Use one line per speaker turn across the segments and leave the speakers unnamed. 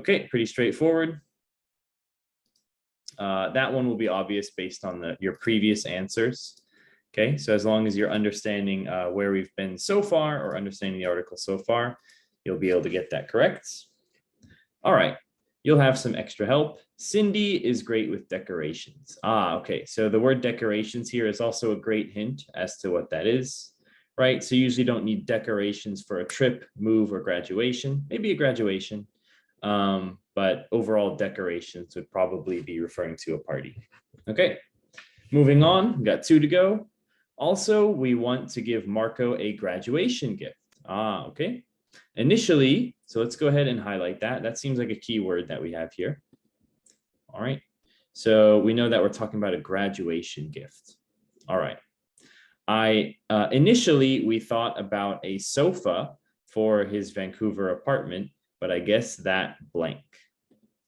Okay, pretty straightforward. That one will be obvious based on your previous answers. Okay, so as long as you're understanding where we've been so far or understanding the article so far, you'll be able to get that correct. All right, you'll have some extra help. Cindy is great with decorations. Okay, so the word decorations here is also a great hint as to what that is, right? So you usually don't need decorations for a trip, move, or graduation, maybe a graduation. But overall decorations would probably be referring to a party. Okay, moving on, we've got 2 to go. Also, we want to give Marco a graduation gift. Okay. Initially, so let's go ahead and highlight that. That seems like a key word that we have here. All right. So we know that we're talking about a graduation gift. All right. Initially, we thought about a sofa for his Vancouver apartment, but I guess that blank.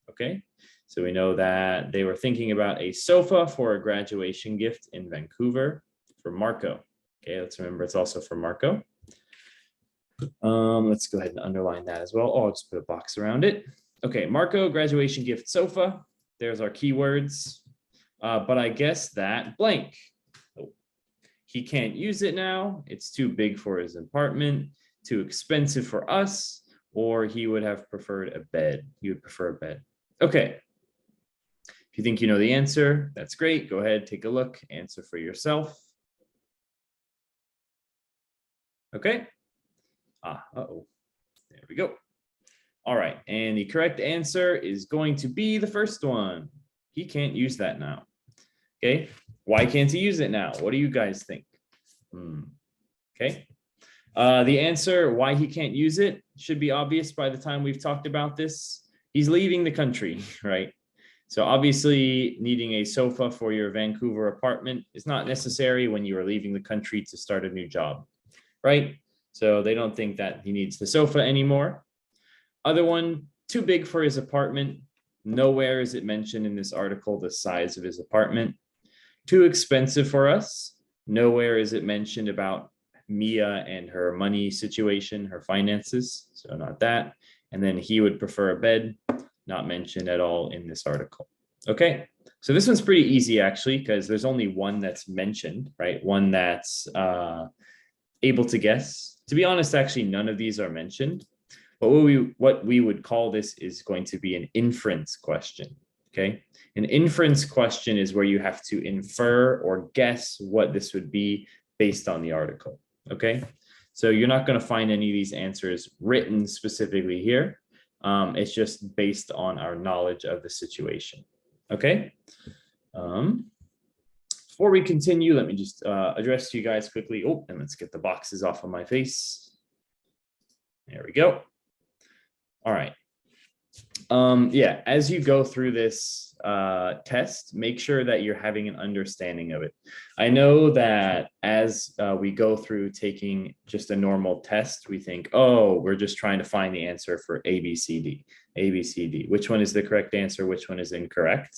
Okay. So we know that they were thinking about a sofa for a graduation gift in Vancouver for Marco. Okay, let's remember it's also for Marco. Let's go ahead and underline that as well. I'll just put a box around it. Okay, Marco, graduation gift sofa. There's our keywords. But I guess that blank. Oh, he can't use it now. It's too big for his apartment, too expensive for us, or he would have preferred a bed. He would prefer a bed. Okay. If you think you know the answer, that's great. Go ahead, take a look, answer for yourself. Okay. Uh-oh. There we go. All right. And the correct answer is going to be the first one. He can't use that now. Okay. Why can't he use it now? What do you guys think? Okay. The answer why he can't use it should be obvious by the time we've talked about this. He's leaving the country, right? So obviously needing a sofa for your Vancouver apartment is not necessary when you are leaving the country to start a new job, right? So they don't think that he needs the sofa anymore. Other one, too big for his apartment. Nowhere is it mentioned in this article the size of his apartment. Too expensive for us. Nowhere is it mentioned about Mia and her money situation, her finances. So not that. And then he would prefer a bed. Not mentioned at all in this article. Okay, so this one's pretty easy actually, because there's only one that's mentioned, right? One that's able to guess. To be honest, actually, none of these are mentioned. But what we would call this is going to be an inference question. Okay, an inference question is where you have to infer or guess what this would be based on the article. Okay, so you're not going to find any of these answers written specifically here. It's just based on our knowledge of the situation. Okay. Before we continue, let me just address to you guys quickly. Oh, and let's get the boxes off of my face. There we go. All right. Yeah, as you go through this test, make sure that you're having an understanding of it. I know that as we go through taking just a normal test, we think, oh, we're just trying to find the answer for A, B, C, D, A, B, C, D. Which one is the correct answer? Which one is incorrect,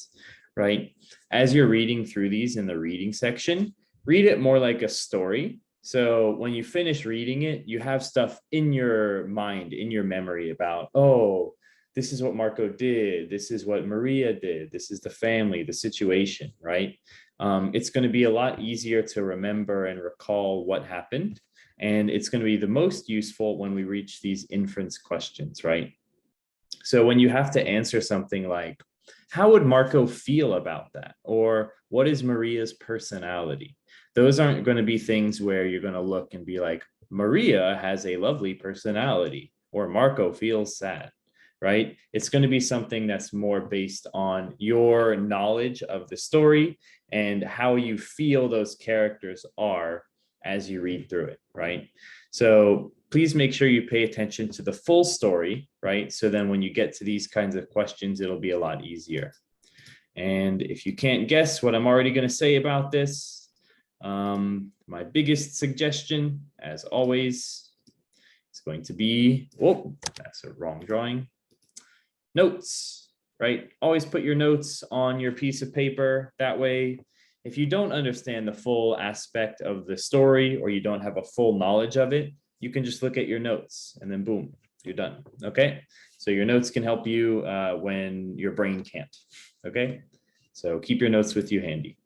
right? As you're reading through these in the reading section, read it more like a story. So when you finish reading it, you have stuff in your mind, in your memory about, oh, this is what Marco did. This is what Maria did. This is the family, the situation, right? It's going to be a lot easier to remember and recall what happened. And it's going to be the most useful when we reach these inference questions, right? So when you have to answer something like, how would Marco feel about that? Or what is Maria's personality? Those aren't going to be things where you're going to look and be like, Maria has a lovely personality, or Marco feels sad. Right? It's going to be something that's more based on your knowledge of the story and how you feel those characters are as you read through it, right? So please make sure you pay attention to the full story, right? So then when you get to these kinds of questions, it'll be a lot easier. And if you can't guess what I'm already going to say about this, my biggest suggestion, as always, is going to be, oh, that's a wrong drawing. Notes, right? Always put your notes on your piece of paper. That way, if you don't understand the full aspect of the story or you don't have a full knowledge of it, you can just look at your notes and then boom, you're done. Okay, so your notes can help you when your brain can't. Okay, so keep your notes with you handy.